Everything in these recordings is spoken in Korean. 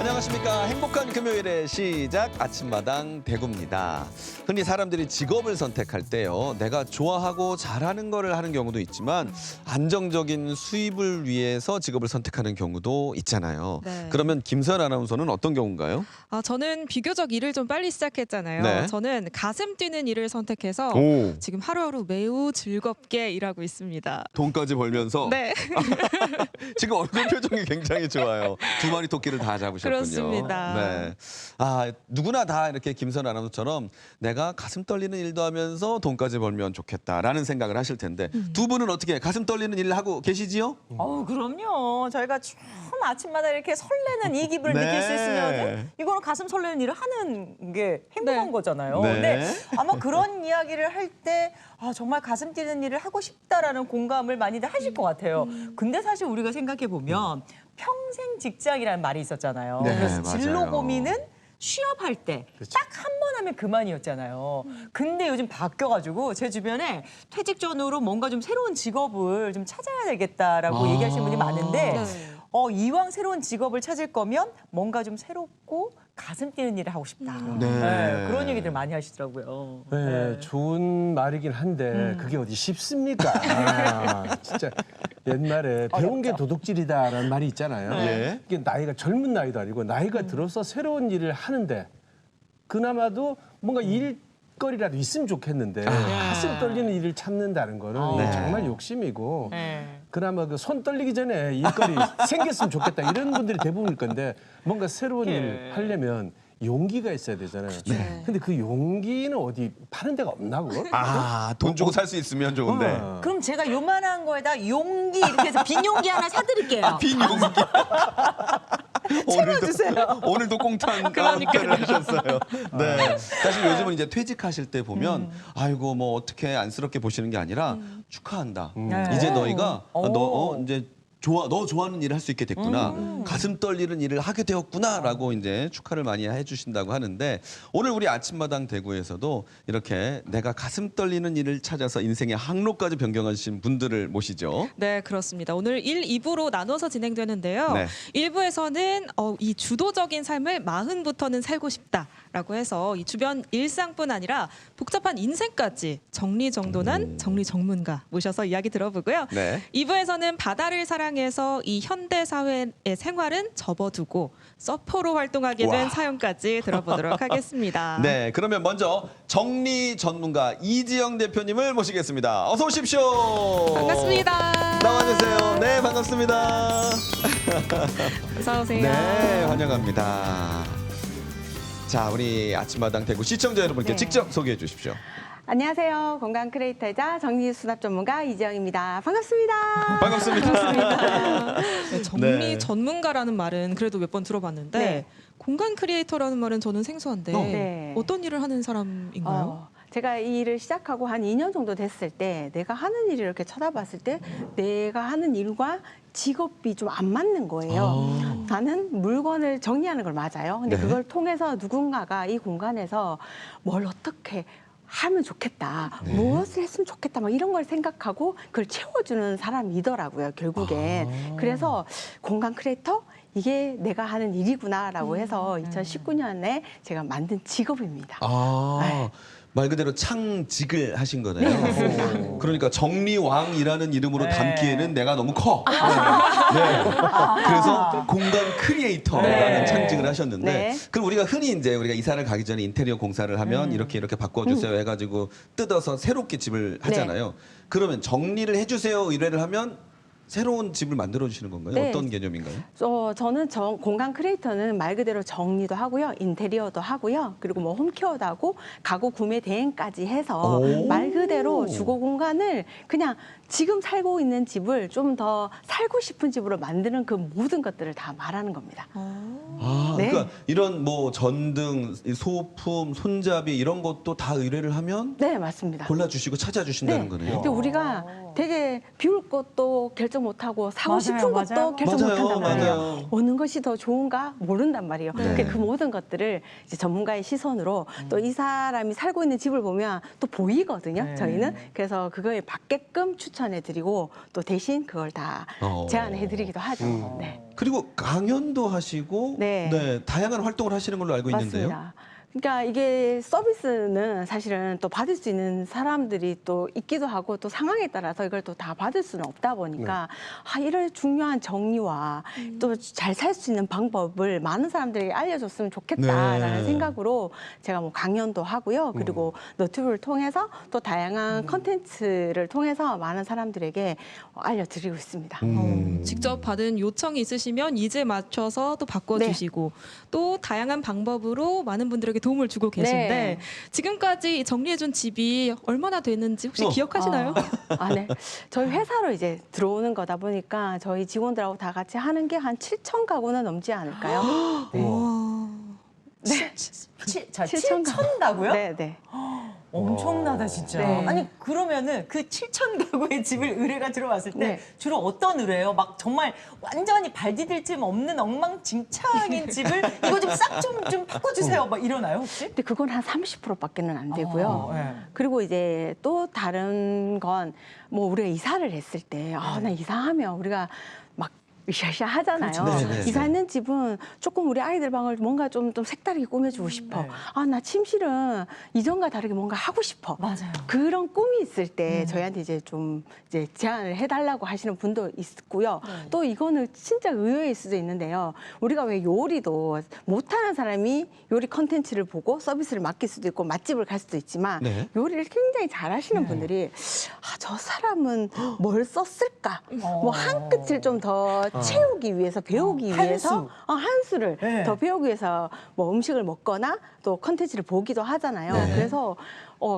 안녕하십니까. 행복한 금요일의 시작 아침마당 대구입니다. 흔히 사람들이 직업을 선택할 때요. 내가 좋아하고 잘하는 거를 하는 경우도 있지만 안정적인 수입을 위해서 직업을 선택하는 경우도 있잖아요. 네. 그러면 김선 아나운서는 어떤 경우인가요? 저는 비교적 일을 좀 빨리 시작했잖아요. 네. 저는 가슴 뛰는 일을 선택해서 오. 지금 하루하루 매우 즐겁게 일하고 있습니다. 돈까지 벌면서 네, 지금 얼굴 표정이 굉장히 좋아요. 두 마리 토끼를 다 잡으셨군요. 그렇습니다. 네. 누구나 다 이렇게 김선 아나운서처럼 내가 가슴 떨리는 일도 하면서 돈까지 벌면 좋겠다라는 생각을 하실 텐데 두 분은 어떻게 가슴 떨리는 일을 하고 계시지요? 그럼요. 저희가 좀 아침마다 이렇게 설레는 이 기분을 네. 느낄 수 있으면 이거는 가슴 설레는 일을 하는 게 행복한 네. 거잖아요. 네. 근데 아마 그런 이야기를 할 때 정말 가슴 뛰는 일을 하고 싶다라는 공감을 많이들 하실 것 같아요. 근데 사실 우리가 생각해 보면 평생 직장이라는 말이 있었잖아요. 네, 그래서 맞아요. 진로 고민은 취업할 때 딱 한 번 하면 그만이었잖아요. 근데 요즘 바뀌어가지고 제 주변에 퇴직 전후로 뭔가 좀 새로운 직업을 좀 찾아야 되겠다라고 얘기하시는 분이 많은데 네. 이왕 새로운 직업을 찾을 거면 뭔가 좀 새롭고 가슴 뛰는 일을 하고 싶다. 네. 네, 그런 얘기들 많이 하시더라고요. 네, 좋은 말이긴 한데 그게 어디 쉽습니까? 진짜 옛날에 배운 게 어렵죠. 도둑질이다라는 말이 있잖아요. 예. 이게 나이가 젊은 나이도 아니고 나이가 들어서 새로운 일을 하는데 그나마도 뭔가 일거리라도 있으면 좋겠는데 가슴 떨리는 일을 찾는다는 거는 네. 정말 욕심이고 네. 그나마 그 손 떨리기 전에 일거리 생겼으면 좋겠다 이런 분들이 대부분일 건데 뭔가 새로운 일 하려면 용기가 있어야 되잖아요. 근데 그 용기는 어디 파는 데가 없나 그거? 돈 주고 살 수 있으면 좋은데. 그럼 제가 요만한 거에다 용기 이렇게 해서 빈 용기 하나 사드릴게요. 빈 용기. 오늘도 꽁탄 표현을 하셨어요. 네. 사실 요즘은 이제 퇴직하실 때 보면 아이고 뭐 어떻게 안쓰럽게 보시는 게 아니라 축하한다. 네. 이제 너희가 오. 이제 너 좋아하는 일을 할 수 있게 됐구나. 가슴 떨리는 일을 하게 되었구나라고 이제 축하를 많이 해주신다고 하는데 오늘 우리 아침마당 대구에서도 이렇게 내가 가슴 떨리는 일을 찾아서 인생의 항로까지 변경하신 분들을 모시죠. 네, 그렇습니다. 오늘 1, 2부로 나눠서 진행되는데요. 네. 1부에서는 이 주도적인 삶을 마흔부터는 살고 싶다라고 해서 이 주변 일상뿐 아니라 복잡한 인생까지 정리정돈한 정리 전문가 모셔서 이야기 들어보고요. 네. 2부에서는 바다를 사랑해서 이 현대 사회의 생활은 접어두고 서퍼로 활동하게 된 와. 사연까지 들어보도록 하겠습니다. 네, 그러면 먼저 정리 전문가 이지영 대표님을 모시겠습니다. 어서 오십시오. 반갑습니다. 나와주세요. 네, 반갑습니다. 어서 오세요. 네, 환영합니다. 자, 우리 아침마당 대구 시청자 여러분께 네. 직접 소개해 주십시오. 안녕하세요. 건강 크리에이터이자 정리수납 전문가 이지영입니다. 반갑습니다. 반갑습니다. 네, 정리 네. 전문가라는 말은 그래도 몇 번 들어봤는데 네. 공간 크리에이터라는 말은 저는 생소한데 네. 어떤 일을 하는 사람인가요? 제가 이 일을 시작하고 한 2년 정도 됐을 때 내가 하는 일을 이렇게 쳐다봤을 때 내가 하는 일과 직업이 좀 안 맞는 거예요. 나는 물건을 정리하는 걸 맞아요. 근데 네. 그걸 통해서 누군가가 이 공간에서 뭘 어떻게 하면 좋겠다. 무엇을 했으면 좋겠다. 막 이런 걸 생각하고 그걸 채워주는 사람이더라고요. 결국엔. 그래서 공간 크리에이터? 이게 내가 하는 일이구나라고 해서 2019년에 제가 만든 직업입니다. 아, 말 그대로 창직을 하신 거네요. 네, 맞습니다. 그러니까 정리왕이라는 이름으로 네. 담기에는 내가 너무 커. 네. 그래서 공간 크리에이터라는 네. 창직을 하셨는데 네. 그럼 우리가 흔히 이제 우리가 이사를 가기 전에 인테리어 공사를 하면 이렇게 바꿔주세요 해가지고 뜯어서 새롭게 집을 하잖아요. 그러면 정리를 해주세요 의뢰를 하면 새로운 집을 만들어 주시는 건가요? 네. 어떤 개념인가요? 저는 공간 크리에이터는 말 그대로 정리도 하고요, 인테리어도 하고요, 그리고 뭐 홈케어도 하고 가구 구매 대행까지 해서 오. 말 그대로 주거 공간을 그냥 지금 살고 있는 집을 좀 더 살고 싶은 집으로 만드는 그 모든 것들을 다 말하는 겁니다. 네. 그러니까 이런 뭐 전등, 소품, 손잡이 이런 것도 다 의뢰를 하면 네, 맞습니다. 골라주시고 찾아주신다는 거네요. 근데 우리가 되게 비울 것도 결정 못하고 사고 맞아요, 싶은 것도 맞아요. 결정 맞아요, 못한단 말이에요. 맞아요. 어느 것이 더 좋은가 모른단 말이에요. 네. 그러니까 그 모든 것들을 이제 전문가의 시선으로 또 이 사람이 살고 있는 집을 보면 또 보이거든요. 네. 저희는 그래서 그거에 맞게끔 추천해드리고 또 대신 그걸 다 어. 제안해드리기도 하죠. 네. 그리고 강연도 하시고 네. 네, 다양한 활동을 하시는 걸로 알고 있는데요. 맞습니다. 그러니까 이게 서비스는 사실은 또 받을 수 있는 사람들이 또 있기도 하고 또 상황에 따라서 이걸 또 다 받을 수는 없다 보니까 이런 중요한 정리와 또 잘 살 수 있는 방법을 많은 사람들에게 알려줬으면 좋겠다라는 네. 생각으로 제가 뭐 강연도 하고요. 그리고 너튜브를 통해서 또 다양한 컨텐츠를 통해서 많은 사람들에게 알려드리고 있습니다. 직접 받은 요청이 있으시면 이제 맞춰서 또 바꿔주시고 또 다양한 방법으로 많은 분들에게 도움을 주고 계신데 네. 지금까지 정리해준 집이 얼마나 됐는지 혹시 기억하시나요? 네. 저희 회사로 이제 들어오는 거다 보니까 저희 직원들하고 다 같이 하는 게 한 7천 가구는 넘지 않을까요? 네. 7천 가구요? 네, 네. 엄청나다 진짜. 네. 아니 그러면은 그 7천 가구의 집을 의뢰가 들어왔을 때 네. 주로 어떤 의뢰예요? 막 정말 완전히 발 디딜 틈 없는 엉망진창인 집을 이거 좀 싹 좀 바꿔주세요. 막 이러나요 혹시? 근데 그건 한 30%밖에는 안 되고요. 네. 그리고 이제 또 다른 건 뭐 우리가 이사를 했을 때 나 이사하면 우리가 막 으쌰으쌰 하잖아요. 그렇죠. 네, 네, 이사했는 집은 조금 우리 아이들 방을 뭔가 좀 색다르게 꾸며주고 싶어. 네. 나 침실은 이전과 다르게 뭔가 하고 싶어. 맞아요. 그런 꿈이 있을 때 저희한테 이제 좀 이제 제안을 해달라고 하시는 분도 있고요. 또 이거는 진짜 의외일 수도 있는데요. 우리가 왜 요리도 못하는 사람이 요리 컨텐츠를 보고 서비스를 맡길 수도 있고 맛집을 갈 수도 있지만 네. 요리를 굉장히 잘하시는 분들이 저 사람은 뭘 썼을까? 뭐 한 끗을 좀 더 채우기 위해서 배우기 한 위해서 수. 한 수를 네. 더 배우기 위해서 뭐 음식을 먹거나 또 컨텐츠를 보기도 하잖아요. 네. 그래서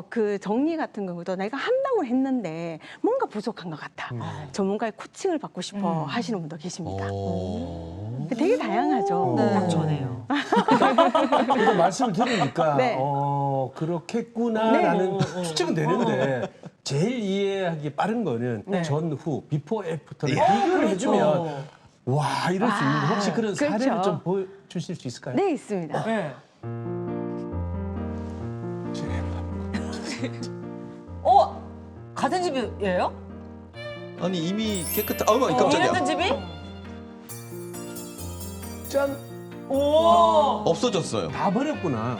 그 정리 같은 경우도 내가 한다고 했는데 뭔가 부족한 것 같아. 전문가의 코칭을 받고 싶어 하시는 분도 계십니다. 되게 다양하죠. 딱 전에요. 그러니까 말씀을 들으니까 네. 그렇겠구나라는 추측은 되는데 제일 이해하기 빠른 거는 전후 비포 애프터를 비교를 해주면 와 이럴 수 있는데 혹시 그런 그렇죠. 사례를 좀 보여주실 수 있을까요? 네, 있습니다. 네. 같은 집이에요? 아니 이미 깨끗한. 어머 깜짝이야. 이랬던 집이? 짠! 오. 없어졌어요. 다 버렸구나.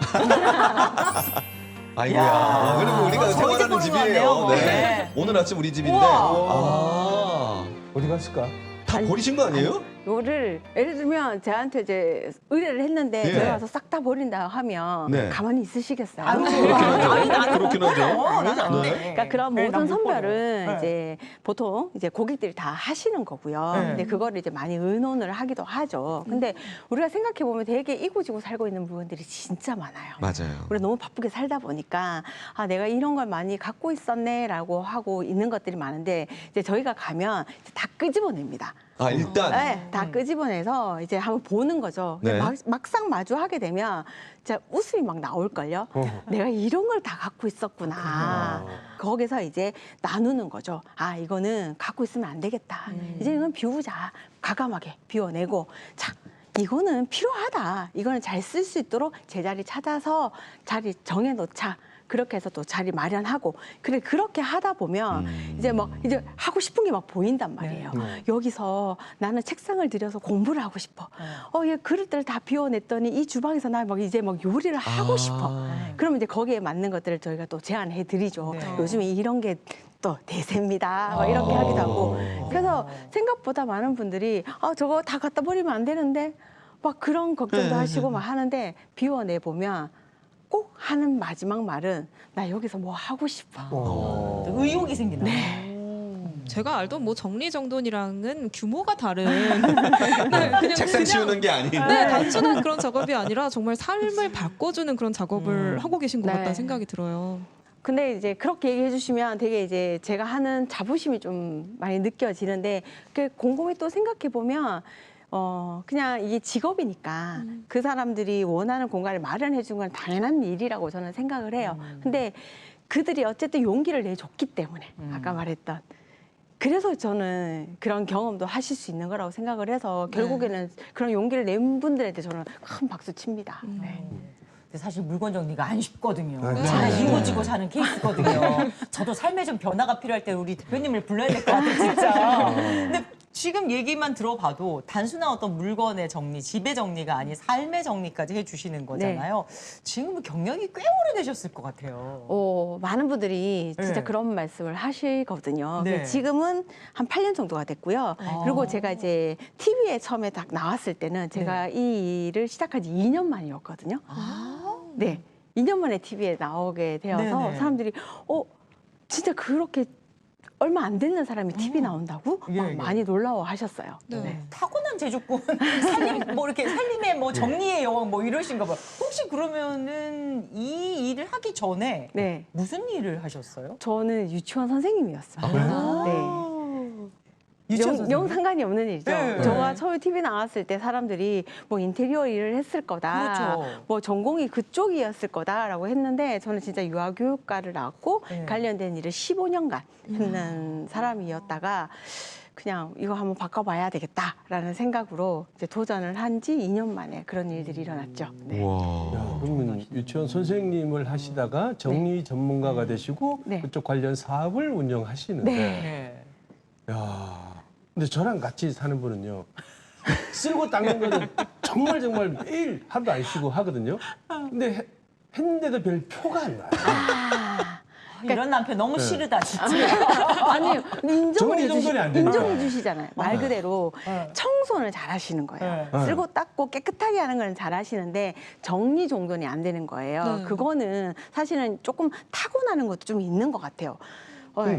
아이고야. 그리고 우리가 저희 집 생활하는 보는 집이에요. 것 같네요. 네. 네. 오늘 아침 우리 집인데. 우와. 어디 갔을까? 다 버리신 거 아니에요? 요거를 예를 들면 저한테 이제 의뢰를 했는데 네. 저희 와서 싹 다 버린다 하면 네. 가만히 있으시겠어요? 그렇긴 하죠. 그렇긴 하죠. 나는 네. 그러니까 그런 네, 모든 난못 버려. 선별은 네. 이제 보통 이제 고객들이 다 하시는 거고요. 네. 근데 그거를 이제 많이 의논을 하기도 하죠. 근데 우리가 생각해 보면 되게 이고지고 살고 있는 부분들이 진짜 많아요. 맞아요. 우리 너무 바쁘게 살다 보니까 내가 이런 걸 많이 갖고 있었네라고 하고 있는 것들이 많은데 이제 저희가 가면 이제 다 끄집어냅니다. 일단 네, 다 끄집어내서 이제 한번 보는 거죠. 근데 네. 막상 마주하게 되면 진짜 웃음이 막 나올걸요. 내가 이런 걸 다 갖고 있었구나. 거기서 이제 나누는 거죠. 이거는 갖고 있으면 안 되겠다. 이제 이건 비우자. 과감하게 비워내고. 자, 이거는 필요하다. 이거는 잘 쓸 수 있도록 제자리 찾아서 자리 정해놓자. 그렇게 해서 또 자리 마련하고 그렇게 하다 보면 이제 하고 싶은 게 막 보인단 말이에요. 여기서 나는 책상을 들여서 공부를 하고 싶어. 얘 그릇들 다 비워냈더니 이 주방에서 나 이제 요리를 하고 싶어. 그러면 이제 거기에 맞는 것들을 저희가 또 제안해 드리죠. 네. 요즘에 이런 게 또 대세입니다. 이렇게 하기도 하고. 그래서 생각보다 많은 분들이 저거 다 갖다 버리면 안 되는데 막 그런 걱정도 하시고 막 하는데 비워내 보면 꼭 하는 마지막 말은 나 여기서 뭐 하고 싶어. 의욕이 생기나. 제가 알던 뭐 정리정돈이랑은 규모가 다른 그냥 책상 치우는 게 아닌. 네, 단순한 그런 작업이 아니라 정말 삶을 바꿔주는 그런 작업을 하고 계신 것 네. 같다는 생각이 들어요. 근데 이제 그렇게 얘기해 주시면 되게 이제 제가 하는 자부심이 좀 많이 느껴지는데 곰곰이 또 생각해 보면 그냥 이게 직업이니까 그 사람들이 원하는 공간을 마련해 준 건 당연한 일이라고 저는 생각을 해요. 근데 그들이 어쨌든 용기를 내줬기 때문에 아까 말했던 그래서 저는 그런 경험도 하실 수 있는 거라고 생각을 해서 결국에는 그런 용기를 낸 분들한테 저는 큰 박수 칩니다. 네. 근데 사실 물건 정리가 안 쉽거든요. 네. 제가 네. 이고지고 사는 케이스거든요. 저도 삶에 좀 변화가 필요할 때 우리 대표님을 불러야 될 것 같아요, 진짜. 근데 지금 얘기만 들어봐도 단순한 어떤 물건의 정리, 집의 정리가 아닌 삶의 정리까지 해주시는 거잖아요. 지금 경력이 꽤 오래되셨을 것 같아요. 많은 분들이 진짜 네. 그런 말씀을 하시거든요. 네. 지금은 한 8년 정도가 됐고요. 그리고 제가 이제 TV에 처음에 딱 나왔을 때는 제가 이 일을 시작한 지 2년 만이었거든요. 네. 2년 만에 TV에 나오게 되어서 네네. 사람들이 진짜 그렇게 얼마 안 되는 사람이 TV 나온다고 예, 막 예. 많이 놀라워하셨어요. 네. 타고난 제주꾼, 살림, 뭐 이렇게 살림의 뭐 정리의 여왕 뭐 이러신가 봐요. 혹시 그러면은 이 일을 하기 전에 네. 무슨 일을 하셨어요? 저는 유치원 선생님이었어요. 네. 유치원 영 선생님? 상관이 없는 일이죠. 네. 제가 처음에 TV 나왔을 때 사람들이 뭐 인테리어 일을 했을 거다. 그렇죠. 뭐 전공이 그쪽이었을 거다라고 했는데 저는 진짜 유아교육과를 나왔고 네. 관련된 일을 15년간 했는 사람이었다가 그냥 이거 한번 바꿔봐야 되겠다라는 생각으로 이제 도전을 한 지 2년 만에 그런 일들이 일어났죠. 네. 와. 야, 그러면 유치원 선생님을 하시다가 정리 전문가가 되시고 네. 그쪽 관련 사업을 운영하시는데 네. 야, 근데 저랑 같이 사는 분은요. 쓸고 닦는 거는 정말 매일 하루도 안 쉬고 하거든요. 근데 했는데도 별 표가 안 나요. 이런 남편 너무 싫다 진짜. 아니 인정을 정리정돈이 안 되니까. 인정해 주시잖아요. 말 그대로 청소는 잘하시는 거예요. 네. 쓸고 닦고 깨끗하게 하는 건 잘하시는데 정리정돈이 안 되는 거예요. 네. 그거는 사실은 조금 타고나는 것도 좀 있는 것 같아요.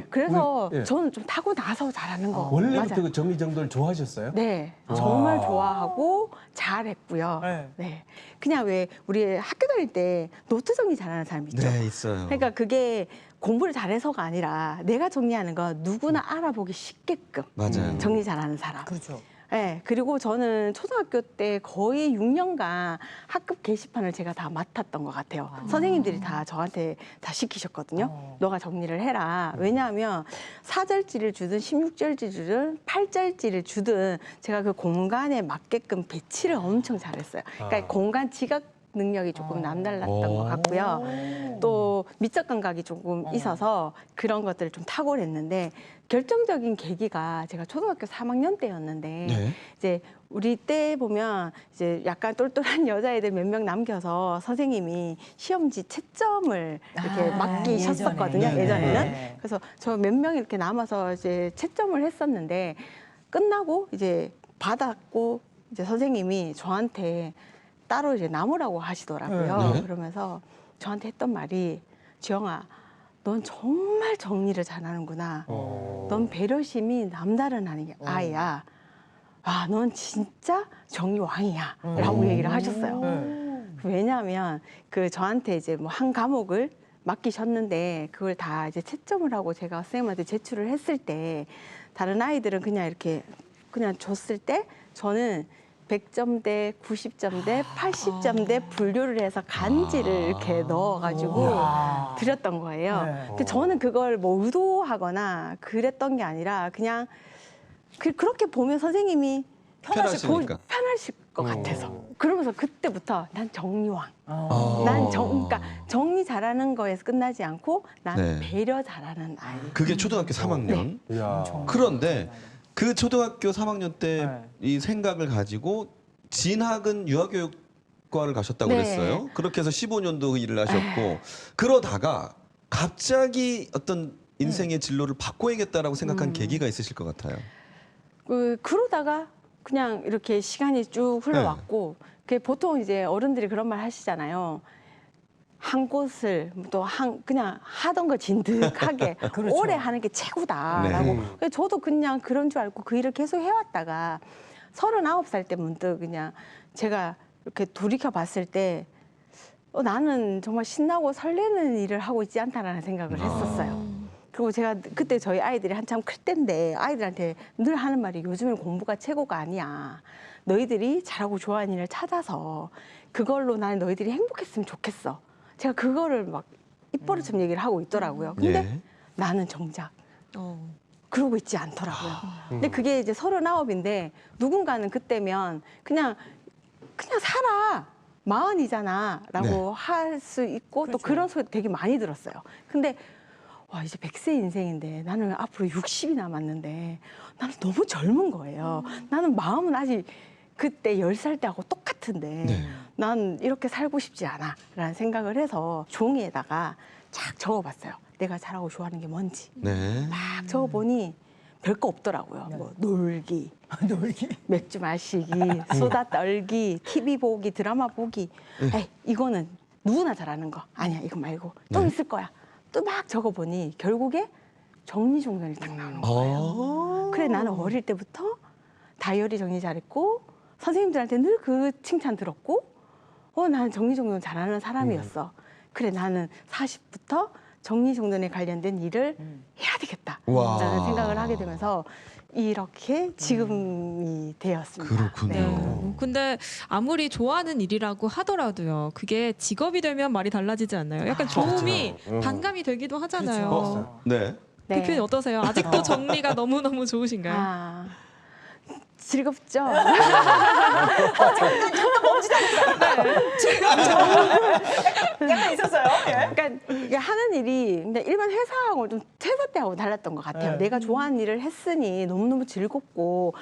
그래서 예. 저는 좀 타고나서 잘하는 거 원래부터 맞아요. 그 정리정돈을 좋아하셨어요? 네, 아. 정말 좋아하고 잘했고요. 네. 네, 그냥 왜 우리 학교 다닐 때 노트 정리 잘하는 사람 있죠? 네, 있어요. 그러니까 그게 공부를 잘해서가 아니라 내가 정리하는 거 누구나 알아보기 쉽게끔 맞아요. 정리 잘하는 사람. 그렇죠. 네, 그리고 저는 초등학교 때 거의 6년간 학급 게시판을 제가 다 맡았던 것 같아요. 선생님들이 다 저한테 다 시키셨거든요. 너가 정리를 해라. 왜냐하면 4절지를 주든 16절지를 주든 8절지를 주든 제가 그 공간에 맞게끔 배치를 엄청 잘했어요. 그러니까 공간 지각 능력이 조금 남달랐던 것 같고요. 또 미적 감각이 조금 있어서 그런 것들을 좀 탁월했는데 결정적인 계기가 제가 초등학교 3학년 때였는데 네. 이제 우리 때 보면 이제 약간 똘똘한 여자애들 몇 명 남겨서 선생님이 시험지 채점을 이렇게 맡기셨었거든요. 예전에. 예전에는. 네. 그래서 저 몇 명 이렇게 남아서 이제 채점을 했었는데 끝나고 이제 받았고 이제 선생님이 저한테 따로 이제 남으라고 하시더라고요. 네. 그러면서 저한테 했던 말이 지영아, 넌 정말 정리를 잘하는구나. 넌 배려심이 남다른 아이야. 아, 넌 진짜 정리왕이야. 라고 얘기를 하셨어요. 왜냐하면 그 저한테 이제 뭐 한 과목을 맡기셨는데 그걸 다 이제 채점을 하고 제가 선생님한테 제출을 했을 때 다른 아이들은 그냥 이렇게 그냥 줬을 때 저는 100점대, 90점대, 80점대 분류를 해서 간지를 이렇게 넣어가지고 드렸던 거예요. 네. 근데 저는 그걸 뭐 의도하거나 그랬던 게 아니라 그냥 그렇게 보면 선생님이 편하시니까. 편하실 것 같아서. 그러면서 그때부터 난 정리왕. 아. 그러니까 정리 잘하는 거에서 끝나지 않고 나는 네. 배려 잘하는 아이. 그게 초등학교 3학년. 이야. 그런데 그 초등학교 3학년 때 네. 이 생각을 가지고 진학은 유아교육과를 가셨다고 네. 그랬어요. 그렇게 해서 15년도 일을 하셨고 그러다가 갑자기 어떤 인생의 진로를 바꿔야겠다라고 생각한 계기가 있으실 것 같아요. 그러다가 그냥 이렇게 시간이 쭉 흘러왔고 그게 보통 이제 어른들이 그런 말 하시잖아요. 한 곳을 또 그냥 하던 거 진득하게 그렇죠. 오래 하는 게 최고다라고. 네. 그래서 저도 그냥 그런 줄 알고 그 일을 계속 해왔다가 39살 때 문득 그냥 제가 이렇게 돌이켜 봤을 때 나는 정말 신나고 설레는 일을 하고 있지 않다라는 생각을 했었어요. 그리고 제가 그때 저희 아이들이 한참 클 때인데 아이들한테 늘 하는 말이 요즘은 공부가 최고가 아니야. 너희들이 잘하고 좋아하는 일을 찾아서 그걸로 나는 너희들이 행복했으면 좋겠어. 제가 그거를 막 입버릇처럼 얘기를 하고 있더라고요. 근데 예. 나는 정작 어. 그러고 있지 않더라고요. 근데 그게 이제 39인데 누군가는 그때면 그냥 살아. 마흔이잖아. 라고 네. 할 수 있고 또 그렇죠. 그런 소리 되게 많이 들었어요. 근데 와, 이제 100세 인생인데 나는 앞으로 60이 남았는데 나는 너무 젊은 거예요. 나는 마음은 아직 그때 10살 때하고 똑같은데 네. 난 이렇게 살고 싶지 않아 라는 생각을 해서 종이에다가 쫙 적어봤어요. 내가 잘하고 좋아하는 게 뭔지. 네. 막 적어보니 별거 없더라고요. 뭐 놀기, 놀기. 맥주 마시기, 수다 떨기, TV 보기, 드라마 보기. 에이, 이거는 누구나 잘하는 거. 아니야, 이거 말고 또 네. 있을 거야. 또 막 적어보니 결국에 정리정돈이 딱 나오는 거예요. 그래, 나는 어릴 때부터 다이어리 정리 잘했고 선생님들한테 늘 그 칭찬 들었고 나는 정리정돈 잘하는 사람이었어. 그래, 나는 40부터 정리정돈에 관련된 일을 해야 와. 되겠다라는 생각을 하게 되면서 이렇게 지금이 되었습니다. 그렇군요. 네. 근데 아무리 좋아하는 일이라고 하더라도요. 그게 직업이 되면 말이 달라지지 않나요? 약간 좋음이 반감이 되기도 하잖아요. 네. 네. 대표님 어떠세요? 아직도 정리가 너무너무 좋으신가요? 아, 즐겁죠? 약간 있었어요. 예. 그러니까 이게 하는 일이 근데 일반 회사하고 좀 회사 때하고 달랐던 것 같아요. 네. 내가 좋아하는 일을 했으니 너무너무 즐겁고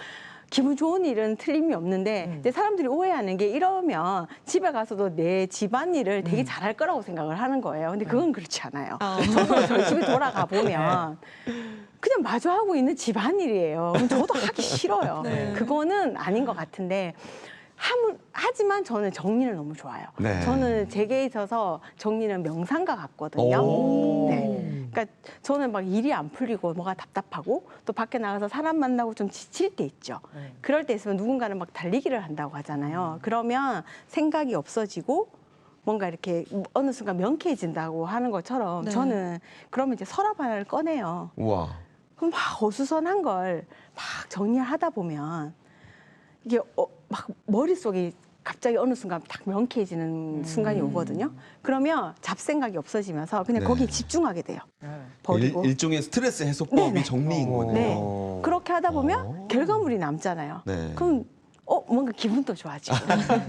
기분 좋은 일은 틀림이 없는데 근데 사람들이 오해하는 게 이러면 집에 가서도 내 집안일을 되게 잘할 거라고 생각을 하는 거예요. 근데 그건 그렇지 않아요. 저도 저희 집에 돌아가 보면 그냥 마주하고 있는 집안일이에요. 그럼 저도 하기 싫어요. 네. 그거는 아닌 것 같은데 하지만 저는 정리는 너무 좋아요. 네. 저는 제게 있어서 정리는 명상과 같거든요. 오. 네. 그러니까 저는 막 일이 안 풀리고 뭐가 답답하고 또 밖에 나가서 사람 만나고 좀 지칠 때 있죠. 네. 그럴 때 있으면 누군가는 막 달리기를 한다고 하잖아요. 그러면 생각이 없어지고 뭔가 이렇게 어느 순간 명쾌해진다고 하는 것처럼 네. 저는 그러면 이제 서랍 하나를 꺼내요. 와. 그럼 막 어수선한 걸 막 정리하다 보면 이게 막 머릿속이 갑자기 어느 순간 딱 명쾌해지는 순간이 오거든요. 그러면 잡생각이 없어지면서 그냥 네. 거기에 집중하게 돼요. 네. 버리고. 일종의 스트레스 해소법이 네네. 정리인 거네요. 네. 그렇게 하다 보면 결과물이 남잖아요. 네. 그럼 뭔가 기분도 좋아지고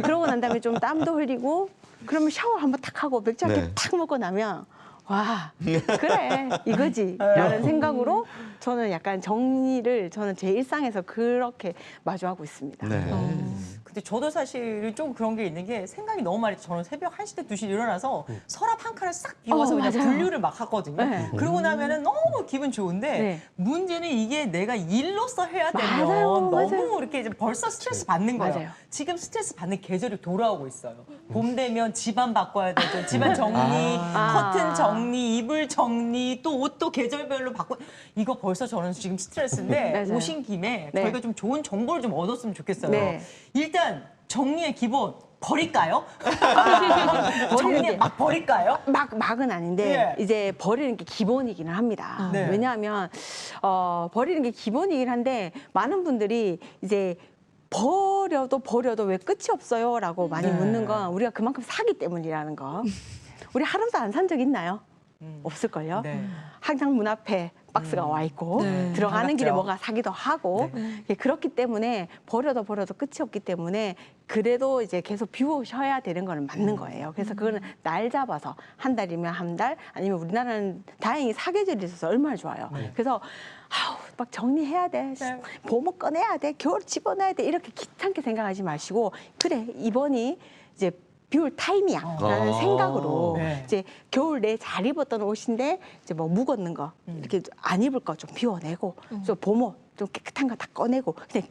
그러고 난 다음에 좀 땀도 흘리고 그러면 샤워 한번 탁 하고 맥주 한 개 네. 탁 먹고 나면 와 그래 이거지 라는 생각으로 저는 약간 정리를 저는 제 일상에서 그렇게 마주하고 있습니다. 네. 근데 저도 사실 좀 그런 게 있는 게 생각이 너무 많이 저는 새벽 1시 때 2시 일어나서 서랍 한 칸을 싹 비워서 그냥 맞아요. 분류를 막 하거든요. 네. 그러고 나면은 너무 기분 좋은데 네. 문제는 이게 내가 일로서 해야 되면 맞아요, 너무 맞아요. 이렇게 이제 벌써 스트레스 받는 거예요. 맞아요. 지금 스트레스 받는 계절이 돌아오고 있어요. 봄 되면 집안 바꿔야 되죠. 집안 정리, 커튼 정리, 이불 정리, 또 옷도 계절별로 바꿔. 이거 벌써 저는 지금 스트레스인데 맞아요. 오신 김에 네. 저희가 좀 좋은 정보를 좀 얻었으면 좋겠어요. 네. 일단 정리의 기본 버릴까요? 버리는 정리 게- 막 버릴까요? 막은 아닌데 예. 이제 버리는 게 기본이기는 합니다. 네. 왜냐하면 버리는 게 기본이긴 한데 많은 분들이 이제 버려도 왜 끝이 없어요라고 많이 네. 묻는 건 우리가 그만큼 사기 때문이라는 거. 우리 하루도 안 산 적 있나요? 없을걸요. 네. 항상 문 앞에 박스가 와 있고 네. 들어가는 길에 반갑죠. 뭐가 사기도 하고 예, 그렇기 때문에 버려도 끝이 없기 때문에 그래도 이제 계속 비우셔야 되는 거는 맞는 거예요. 그래서 그거는 날 잡아서 한 달이면 한 달 아니면 우리나라는 다행히 사계절이 있어서 얼마나 좋아요. 그래서 막 정리해야 돼. 네. 봄을 꺼내야 돼. 겨울 집어넣어야 돼. 이렇게 귀찮게 생각하지 마시고 그래 이번이 이제 비울 타임이야라는 생각으로 네. 이제 겨울 내 잘 입었던 옷인데 이제 뭐 묵었는 거 이렇게 안 입을 거 좀 비워내고 좀 봄옷 좀 깨끗한 거 다 꺼내고 근데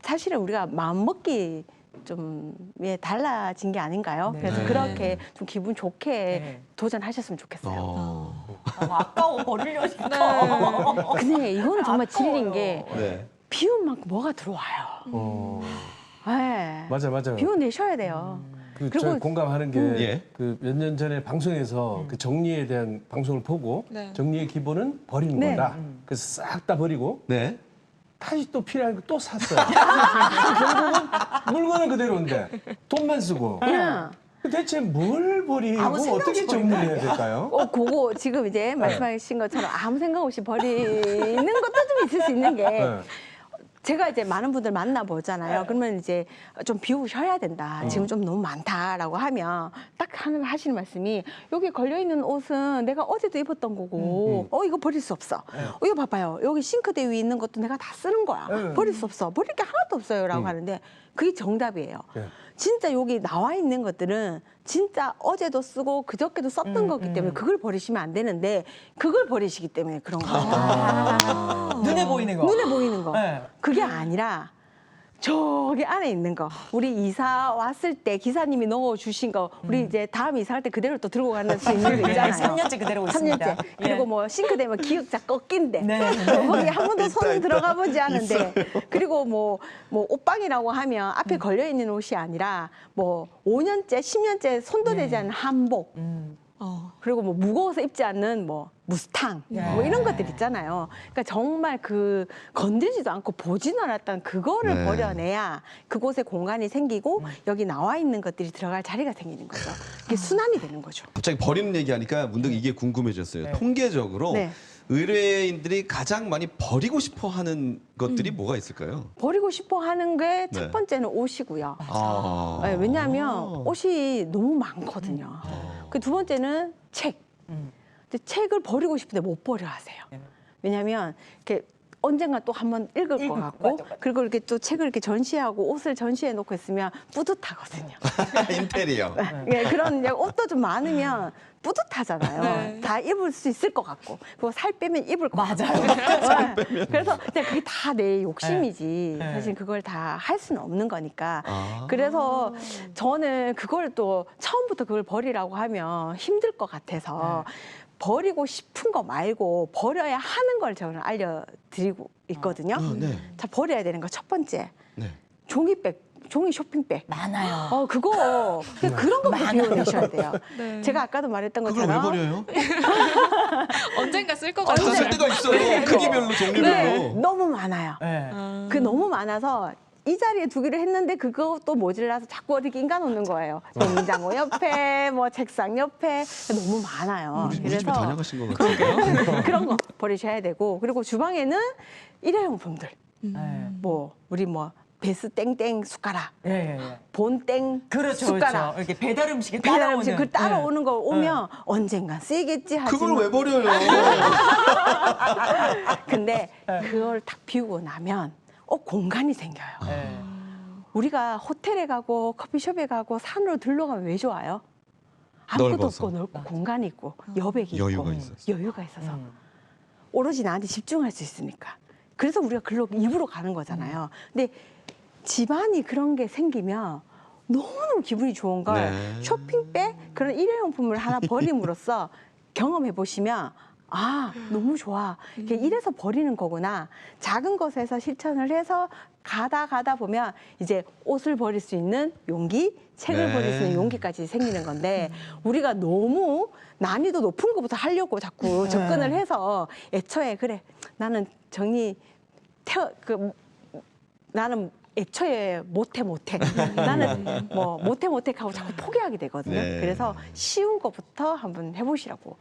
사실은 우리가 마음 먹기 좀 달라진 게 아닌가요? 네. 그래서 네. 그렇게 좀 기분 좋게 네. 도전하셨으면 좋겠어요. 아까워 버리려니까. 근데 이거는 정말 진리인 아까워요. 게 네. 비운 만큼 뭐가 들어와요. 네. 맞아요. 비워내셔야 돼요. 그 그리고- 저 공감하는 게 예. 그 몇 년 전에 방송에서 그 정리에 대한 방송을 보고 네. 정리의 기본은 버리는 네. 거다. 그래서 싹 다 버리고 네. 다시 또 필요한 거 또 샀어요. 결국은 물건은 그대로인데 돈만 쓰고. 그냥 대체 뭘 버리고 아무 생각 어떻게 없이 정리를 해야 될까요? 그거 지금 이제 말씀하신 것처럼 아무 생각 없이 버리는 것도 좀 있을 수 있는 게 네. 제가 이제 많은 분들 만나보잖아요. 그러면 이제 좀 비우셔야 된다. 지금 좀 너무 많다라고 하면 딱 하시는 말씀이 여기 걸려있는 옷은 내가 어제도 입었던 거고 이거 버릴 수 없어. 이거 봐봐요. 여기 싱크대 위에 있는 것도 내가 다 쓰는 거야. 버릴 수 없어. 버릴 게 하나도 없어요. 라고 하는데 그게 정답이에요. 진짜 여기 나와 있는 것들은 진짜 어제도 쓰고 그저께도 썼던 거기 때문에 그걸 버리시면 안 되는데 그걸 버리시기 때문에 그런 거예요. 눈에 보이는 거. 눈에 보이는 거. 네. 그게 아니라 저기 안에 있는 거. 우리 이사 왔을 때 기사님이 넣어주신 거. 우리 이제 다음 이사할 때 그대로 또 들고 가는 수 있는 거 있잖아요. 3년째 그대로 있습니다. 3년째. 그리고 뭐 싱크대 뭐 기역자 꺾인데. 네. 거기 한 번도 손 들어가 보지 않은데. 그리고 뭐 옷방이라고 하면 앞에 걸려 있는 옷이 아니라 뭐 5년째, 10년째 손도 대지 않는 한복. 그리고 뭐 무거워서 입지 않는 뭐 무스탕 뭐 이런 것들 있잖아요. 그러니까 정말 그 건들지도 않고 보지도 않았던 그거를 네. 버려내야 그곳에 공간이 생기고 여기 나와 있는 것들이 들어갈 자리가 생기는 거죠. 이게 순환이 되는 거죠. 갑자기 버리는 얘기하니까 문득 이게 궁금해졌어요. 통계적으로 네. 의뢰인들이 가장 많이 버리고 싶어하는 것들이 뭐가 있을까요? 버리고 싶어 하는 게 첫 네. 번째는 옷이고요. 아. 네, 왜냐하면 옷이 너무 많거든요. 그 두 번째는 책. 근데 책을 버리고 싶은데 못 버려 하세요. 왜냐하면 이렇게 언젠가 또 한번 읽을 것 같고 그리고 이렇게 또 책을 이렇게 전시하고 옷을 전시해 놓고 있으면 뿌듯하거든요. 인테리어. 예, 그런 이제 옷도 좀 많으면 뿌듯하잖아요. 네. 다 입을 수 있을 것 같고 그리고 살 빼면 입을 것 맞아요. 같고 그래서 그냥 그게 다 내 욕심이지 네. 사실 그걸 다 할 수는 없는 거니까 아. 그래서 저는 그걸 또 처음부터 그걸 버리라고 하면 힘들 것 같아서 버리고 싶은 거 말고 버려야 하는 걸 저는 알려드리고 있거든요. 네. 자, 버려야 되는 거 첫 번째 네. 종이백, 종이 쇼핑백. 많아요. 그거 그런 거부터 비워내셔야 돼요. 네. 제가 아까도 말했던 그걸 왜 것처럼 버려요? 언젠가 쓸 것 다 같아요. 쓸 때가 있어요. 크기별로, 종류별로. 네, 너무 많아요. 네. 그 너무 많아서 이 자리에 두기로 했는데 그것도 모질라서 자꾸 어디 인가 놓는 거예요. 냉장고 옆에, 뭐 책상 옆에 너무 많아요. 우리 집에 다녀가신 것 같아요. 그런 거 버리셔야 되고 그리고 주방에는 일회용품들 네. 뭐 우리 뭐 베스 땡땡 숟가락, 예, 예, 예. 본 땡 그렇죠, 숟가락. 그렇죠. 이렇게 배달 음식에 배달 따라오는. 음식 그 따라오는 네. 거 오면 언젠간 쓰이겠지 하지만 그걸 왜 버려요? 근데 그걸 딱 비우고 나면 공간이 생겨요. 네. 우리가 호텔에 가고 커피숍에 가고 산으로 들러가면 왜 좋아요? 아무것도 넓어서. 없고 넓고 공간이 있고 여백이 여유가 있고 있어서. 여유가 있어서 오로지 나한테 집중할 수 있으니까. 그래서 우리가 글로 입으로 가는 거잖아요. 근데 집안이 그런 게 생기면 너무너무 기분이 좋은 걸 네. 쇼핑백 그런 일회용품을 하나 버림으로써 경험해 보시면 너무 좋아. 이래서 버리는 거구나. 작은 것에서 실천을 해서 가다 보면 이제 옷을 버릴 수 있는 용기, 책을 네. 버릴 수 있는 용기까지 생기는 건데 우리가 너무 난이도 높은 것부터 하려고 자꾸 접근을 해서 애초에 그래 나는 나는 애초에 못해 나는 뭐 못해 하고 자꾸 포기하게 되거든요. 네. 그래서 쉬운 것부터 한번 해보시라고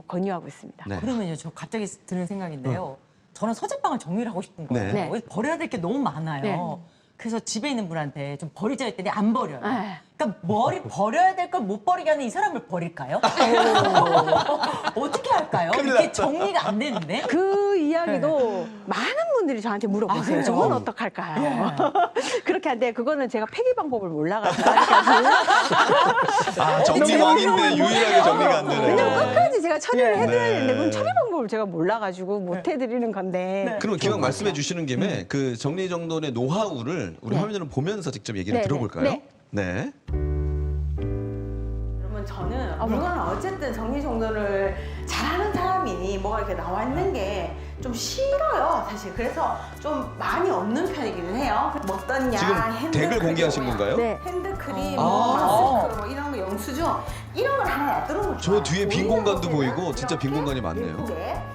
권유하고 있습니다. 네. 그러면요, 저 갑자기 드는 생각인데요. 저는 서재방을 정리를 하고 싶은 거예요. 네. 왜 버려야 될 게 너무 많아요. 네. 그래서 집에 있는 분한테 좀 버리자 했더니 안 버려요. 네. 그러니까 버려야 될 걸 못 버리게 하는 이 사람을 버릴까요? 어떻게 할까요? 이게 정리가 안 되는데? 그 이야기도 많은 분들이 저한테 물어보세요. 그래요? 저건 어떡할까요? 그렇게 한데 그거는 제가 폐기 방법을 몰라가지고 아직까지. 정리왕인데 유일하게 정리가 안 되네. 왜냐면 끝까지 제가 처리를 해드려야 네. 되는데 그건 처리 방법을 제가 몰라가지고 못 해드리는 건데. 그럼 기왕 말씀해 주시는 김에 그 정리정돈의 노하우를 우리 화면으로 보면서 직접 얘기를 네, 들어볼까요? 네. 네. 그러면 저는 물건을 어쨌든 정리정돈을 잘하는 사람이 뭐가 이렇게 나와 있는 게 좀 싫어요, 사실. 그래서 좀 많이 없는 편이기는 해요. 어떠냐, 지금 덱을 공개하신 건가요? 네. 핸드크림, 아. 마스크, 뭐 이런 거, 영수증 이런 걸 하나 놔두는 거죠. 저 뒤에 빈 공간도 보이고 진짜 빈 공간이 많네요.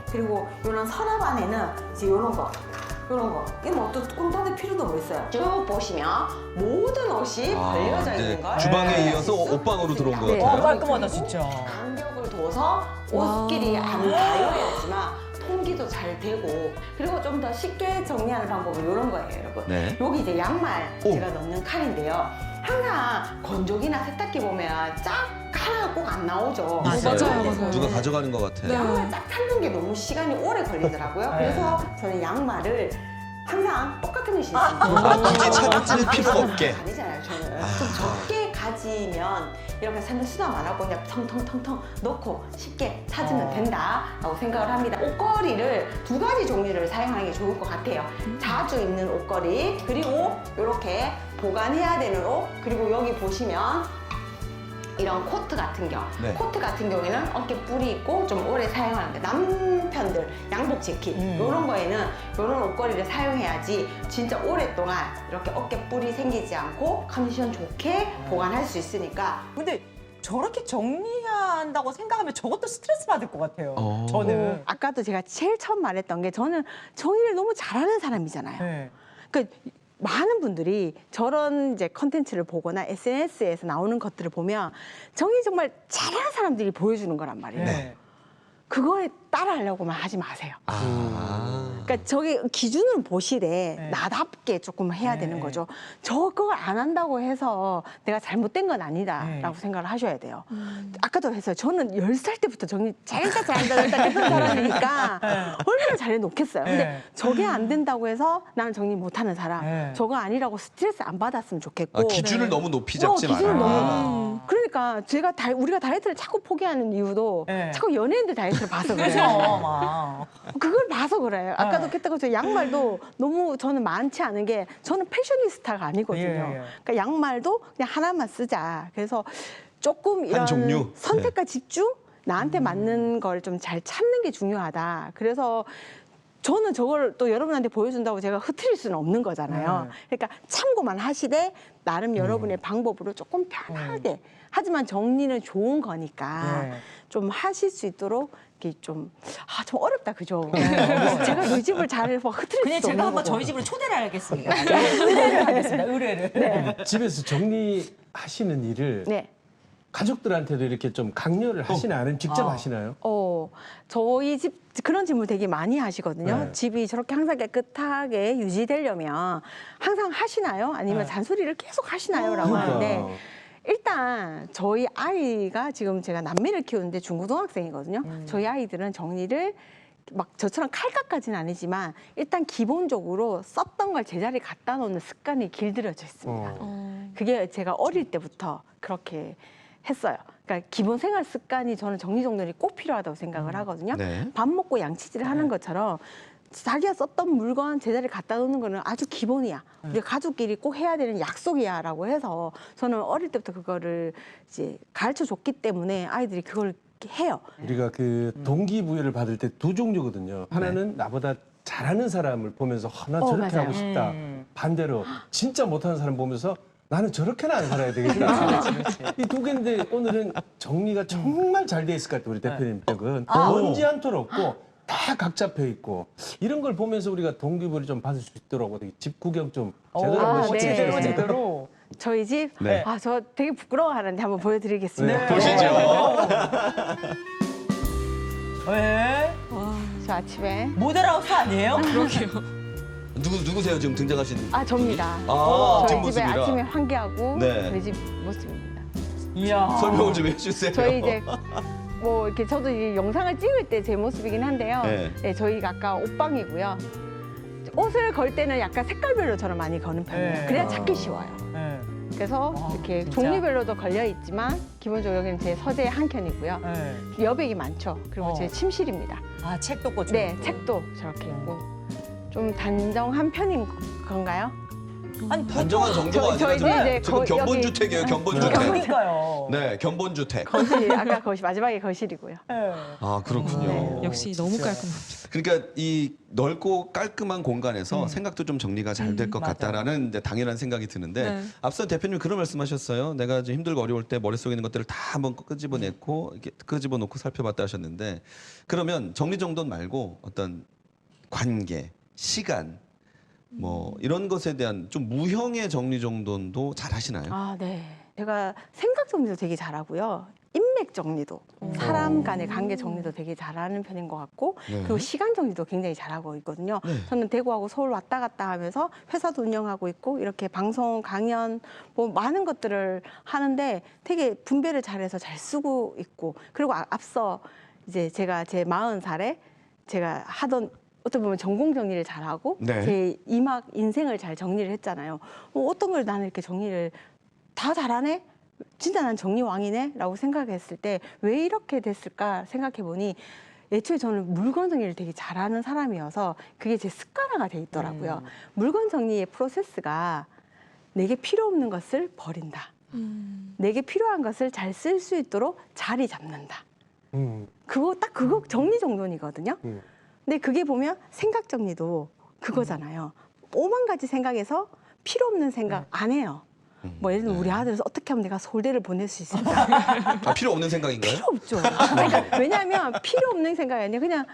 그리고 이런 서랍 안에는 이제 이런 거. 이게 뭐 또 꼼꼼할 필요도 뭐 있어요. 쭉 보시면 모든 옷이 걸려져 이제 있는 걸. 주방에 이어서 옷방으로 들어온 것 네. 같아요. 깔끔하다, 진짜. 간격을 둬서 옷끼리 안 닿여야지만 환기도 잘 되고 그리고 좀 더 쉽게 정리하는 방법은 이런 거예요, 여러분. 네. 여기 이제 양말 오. 제가 넣는 칸인데요. 항상 건조기나 세탁기 보면 짝 하나가 꼭 안 나오죠. 맞아요. 누가 가져가는 것 같아. 네. 양말 짝 찾는 게 너무 시간이 오래 걸리더라고요. 그래서 저는 양말을 항상 똑같은 것이 있습니다. 굳이 찾을 필요가 없게. 아니잖아요, 저는. 좀 적게 가지면 이렇게 사는 수납 안 하고 그냥 텅텅텅텅 넣고 쉽게 찾으면 된다라고 생각을 합니다. 옷걸이를 2가지 종류를 사용하는 게 좋을 것 같아요. 자주 입는 옷걸이, 그리고 이렇게 보관해야 되는 옷, 그리고 여기 보시면 이런 코트 같은 경우, 네. 코트 같은 경우에는 어깨 뿔이 있고 좀 오래 사용하는데 남편들 양복 재킷 이런 거에는 이런 옷걸이를 사용해야지 진짜 오랫동안 이렇게 어깨 뿔이 생기지 않고 컨디션 좋게 보관할 수 있으니까. 근데 저렇게 정리한다고 생각하면 저것도 스트레스 받을 것 같아요. 어. 저는. 아까도 제가 제일 처음 말했던 게 저는 정리를 너무 잘하는 사람이잖아요. 네. 그러니까 많은 분들이 저런 이제 컨텐츠를 보거나 SNS에서 나오는 것들을 보면 정리 정말 잘하는 사람들이 보여주는 거란 말이에요. 네. 그거에 따라하려고만 하지 마세요. 아. 그러니까 저기 기준을 보시되 네. 나답게 조금 해야 네. 되는 거죠. 저걸 안 한다고 해서 내가 잘못된 건 아니다라고 네. 생각을 하셔야 돼요. 아까도 했어요. 저는 10살 때부터 정리 잘했다 했던 사람이니까 얼마나 잘해 놓겠어요. 근데 네. 저게 안 된다고 해서 나는 정리 못하는 사람, 네. 저거 아니라고 스트레스 안 받았으면 좋겠고. 아, 기준을 너무 높이 잡지 마라. 기준을 너무. 그러니까 제가 우리가 다이어트를 자꾸 포기하는 이유도 네. 자꾸 연예인들 다이어트를 봐서 그렇죠. 그래요. 막. 그걸 봐서 그래요. 아까도 했던 것처럼 양말도 너무 저는 많지 않은 게 저는 패셔니스타가 아니거든요. 예, 예. 그러니까 양말도 그냥 하나만 쓰자. 그래서 조금 이런 종류? 선택과 집중, 나한테 맞는 걸 좀 잘 찾는 게 중요하다. 그래서 저는 저걸 또 여러분한테 보여준다고 제가 흐트릴 수는 없는 거잖아요. 그러니까 참고만 하시되 나름 여러분의 방법으로 조금 편하게. 하지만 정리는 좋은 거니까 네. 좀 하실 수 있도록 이렇게 좀 어렵다, 그죠? 제가 너희 집을 잘 흐트릴 그냥 수도 제가 없는 한번 거고. 저희 집으로 초대를 하겠습니다. 의뢰를 하겠습니다. 의뢰를. 집에서 정리하시는 일을 네. 가족들한테도 이렇게 좀 강요를 하시나요? 아니면 직접 어. 하시나요? 저희 집 그런 질문 되게 많이 하시거든요. 네. 집이 저렇게 항상 깨끗하게 유지되려면 항상 하시나요? 아니면 네. 잔소리를 계속 하시나요? 라고 그러니까. 하는데 일단 저희 아이가 지금 제가 남매를 키우는데 중고등학생이거든요. 저희 아이들은 정리를 막 저처럼 칼각까지는 아니지만 일단 기본적으로 썼던 걸 제자리에 갖다 놓는 습관이 길들여져 있습니다. 그게 제가 어릴 때부터 그렇게 했어요. 그러니까 기본 생활 습관이 저는 정리정돈이 꼭 필요하다고 생각을 하거든요. 네. 밥 먹고 양치질을 하는 것처럼 자기가 썼던 물건 제자리에 갖다 놓는 거는 아주 기본이야. 우리 가족끼리 꼭 해야 되는 약속이야라고 해서 저는 어릴 때부터 그거를 이제 가르쳐 줬기 때문에 아이들이 그걸 해요. 우리가 그 동기부여를 받을 때 2종류거든요. 하나는 나보다 잘하는 사람을 보면서 난 저렇게 맞아요. 하고 싶다. 반대로 진짜 못하는 사람 보면서 나는 저렇게는 안 살아야 되겠다. 이 2개인데 오늘은 정리가 정말 잘 돼 있을 것 같아요. 우리 대표님 댁은 먼지 한 톨 없고 다 각 잡혀 있고 이런 걸 보면서 우리가 동기부여를 좀 받을 수 있도록 어떻게 집 구경 좀 제대로 아, 한번 네. 제대로 시켜주세요. 제대로. 저희 집, 네. 저 되게 부끄러워하는데 한번 보여드리겠습니다. 보시죠. 왜? 저 아침에 모델하우스 아니에요? 누구세요 지금 등장하신? 접니다. 아, 저희 집에 뒷모습이라. 아침에 환기하고 네. 저희 집 모습입니다. 이야. 설명을 좀 해주세요. 저희 이제 뭐 이렇게 저도 이 영상을 찍을 때 제 모습이긴 한데요. 네. 네, 저희가 아까 옷방이고요. 옷을 걸 때는 약간 색깔별로 저는 많이 거는 편이에요. 네. 그래야 찾기 쉬워요. 네. 그래서 이렇게 진짜? 종류별로도 걸려 있지만 기본적으로 여기는 제 서재 한 켠이고요. 네. 여백이 많죠. 그리고 제 침실입니다. 아, 책도 꽂혀. 네, 책도 저렇게 있고 좀 단정한 편인 건가요? 아니, 단정한 정도가 저희 아니라 이제 지금 여기- 견본주택이에요. 견본주택. 그러니까요. 네, 견본주택. 거실, 아까 거실, 마지막에 거실이고요. 네. 아 그렇군요. 네. 역시 너무 깔끔합니다. 그러니까 이 넓고 깔끔한 공간에서 생각도 좀 정리가 잘 될 것 맞아요. 같다라는 이제 당연한 생각이 드는데 네. 앞서 대표님 그런 말씀하셨어요. 내가 좀 힘들고 어려울 때 머릿속에 있는 것들을 다 한번 끄집어내고 이렇게 끄집어놓고 살펴봤다 하셨는데 그러면 정리정돈 말고 어떤 관계, 시간 뭐 이런 것에 대한 좀 무형의 정리정돈도 잘 하시나요? 네. 제가 생각 정리도 되게 잘하고요. 인맥 인맥 정리도, 사람 간의 관계 정리도 되게 잘하는 편인 것 같고, 네. 그리고 시간 정리도 굉장히 잘하고 있거든요. 저는 대구하고 서울 왔다 갔다 하면서 회사도 운영하고 있고, 이렇게 방송, 강연, 뭐 많은 것들을 하는데 되게 분배를 잘해서 잘 쓰고 있고, 그리고 앞서 이제 제가 제 40살에 제가 하던 어떻게 보면 전공 정리를 잘하고 네. 제 이막 인생을 잘 정리를 했잖아요. 어떤 걸 나는 이렇게 정리를 다 잘하네? 진짜 난 정리왕이네? 라고 생각했을 때 왜 이렇게 됐을까 생각해보니 애초에 저는 물건 정리를 되게 잘하는 사람이어서 그게 제 습관화가 돼 있더라고요. 물건 정리의 프로세스가 내게 필요 없는 것을 버린다. 내게 필요한 것을 잘 쓸 수 있도록 자리 잡는다. 그거 정리정돈이거든요. 근데 그게 보면 생각 정리도 그거잖아요. 5만 가지 생각에서 필요 없는 생각 안 해요. 뭐 예를 들면 우리 아들 어떻게 하면 내가 서울대를 보낼 수 있을까? 아, 필요 없는 생각인가요? 필요 없죠. 그러니까 왜냐하면 필요 없는 생각이 아니라 그냥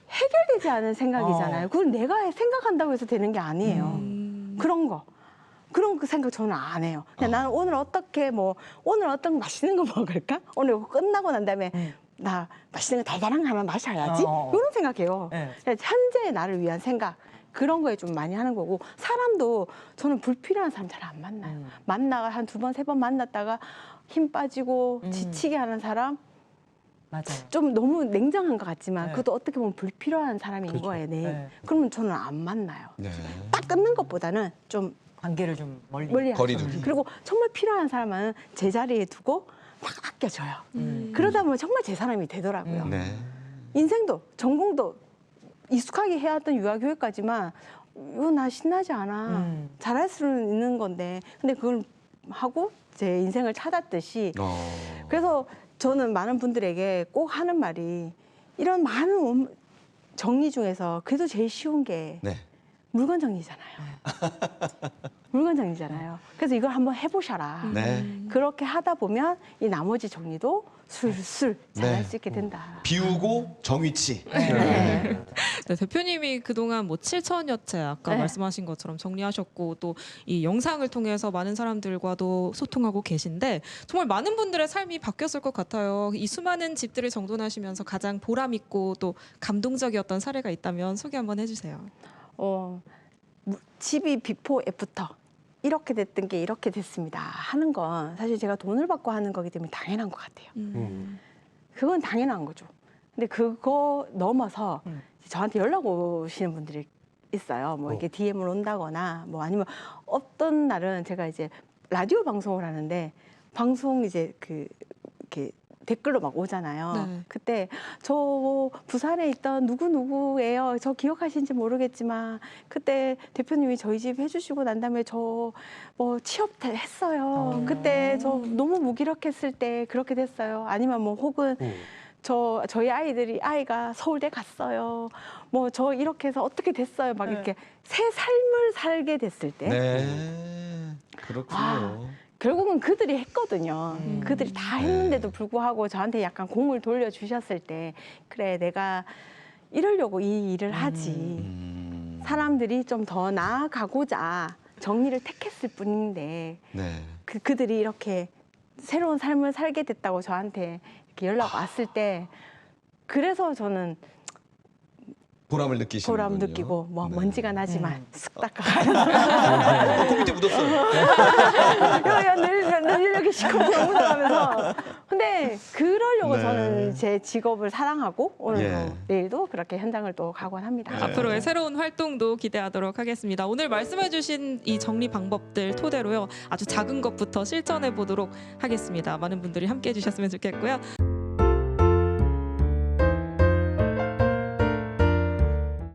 해결되지 않은 생각이잖아요. 그걸 내가 생각한다고 해서 되는 게 아니에요. 그런 그 생각 저는 안 해요. 그냥 나는 오늘 오늘 어떤 맛있는 거 먹을까? 오늘 이거 끝나고 난 다음에 나 맛있는 거 달달한 거 하나 마셔야지. 이런 생각해요. 네. 현재의 나를 위한 생각. 그런 거에 좀 많이 하는 거고, 사람도 저는 불필요한 사람 잘 안 만나요. 만나가 한 2번, 3번 만났다가 힘 빠지고 지치게 하는 사람, 맞아요. 좀 너무 냉정한 것 같지만 네. 그것도 어떻게 보면 불필요한 사람인 거예요. 네. 그러면 저는 안 만나요. 네. 딱 끊는 것보다는 좀 관계를 좀 멀리. 멀리 하죠. 거리두기. 그리고 정말 필요한 사람은 제자리에 두고 막 아껴줘요. 그러다 보면 정말 제 사람이 되더라고요. 네. 인생도 전공도 익숙하게 해왔던 유아교육까지만 이거 나 신나지 않아. 잘할 수는 있는 건데 근데 그걸 하고 제 인생을 찾았듯이 그래서 저는 많은 분들에게 꼭 하는 말이 이런 많은 정리 중에서 그래도 제일 쉬운 게 네. 물건 정리잖아요. 물건 정리잖아요. 그래서 이걸 한번 해보셔라. 네. 그렇게 하다 보면 이 나머지 정리도 술술 잘할 네. 수 있게 된다. 비우고 정위치. 네. 네, 대표님이 그동안 뭐 7천여체 아까 네. 말씀하신 것처럼 정리하셨고 또 이 영상을 통해서 많은 사람들과도 소통하고 계신데 정말 많은 분들의 삶이 바뀌었을 것 같아요. 이 수많은 집들을 정돈하시면서 가장 보람 있고 또 감동적이었던 사례가 있다면 소개 한번 해주세요. 집이 비포 애프터 이렇게 됐던 게 이렇게 됐습니다 하는 건 사실 제가 돈을 받고 하는 거기 때문에 당연한 것 같아요. 그건 당연한 거죠. 근데 그거 넘어서 저한테 연락 오시는 분들이 있어요. 뭐 이렇게 DM을 온다거나 뭐 아니면 어떤 날은 제가 이제 라디오 방송을 하는데 방송 이제 이렇게 댓글로 막 오잖아요. 네. 그때 저 부산에 있던 누구누구예요. 저 기억하시는지 모르겠지만 그때 대표님이 저희 집 해주시고 난 다음에 저 뭐 취업 했어요. 그때 저 너무 무기력했을 때 그렇게 됐어요. 아니면 뭐 혹은 저희 아이가 서울대 갔어요. 뭐 저 이렇게 해서 어떻게 됐어요. 막 이렇게 새 삶을 살게 됐을 때 네. 그렇군요. 아, 결국은 그들이 했거든요. 그들이 다 했는데도 불구하고 저한테 약간 공을 돌려주셨을 때 그래 내가 이러려고 이 일을 하지. 사람들이 좀 더 나아가고자 정리를 택했을 뿐인데 네. 그들이 이렇게 새로운 삶을 살게 됐다고 저한테 이렇게 연락 왔을 때 그래서 저는 보람을 느끼시는군요. 보람 느끼고 뭐 네. 먼지가 나지만 쓱 닦아가면서 코 밑에 묻었어요. 늘 이렇게 시커멓게 묻어가면서 근데 그러려고 네. 저는 제 직업을 사랑하고 오늘도 예. 내일도 그렇게 현장을 또 가곤 합니다. 앞으로의 새로운 활동도 기대하도록 하겠습니다. 오늘 말씀해주신 이 정리 방법들 토대로요 아주 작은 것부터 실천해 보도록 하겠습니다. 많은 분들이 함께해 주셨으면 좋겠고요.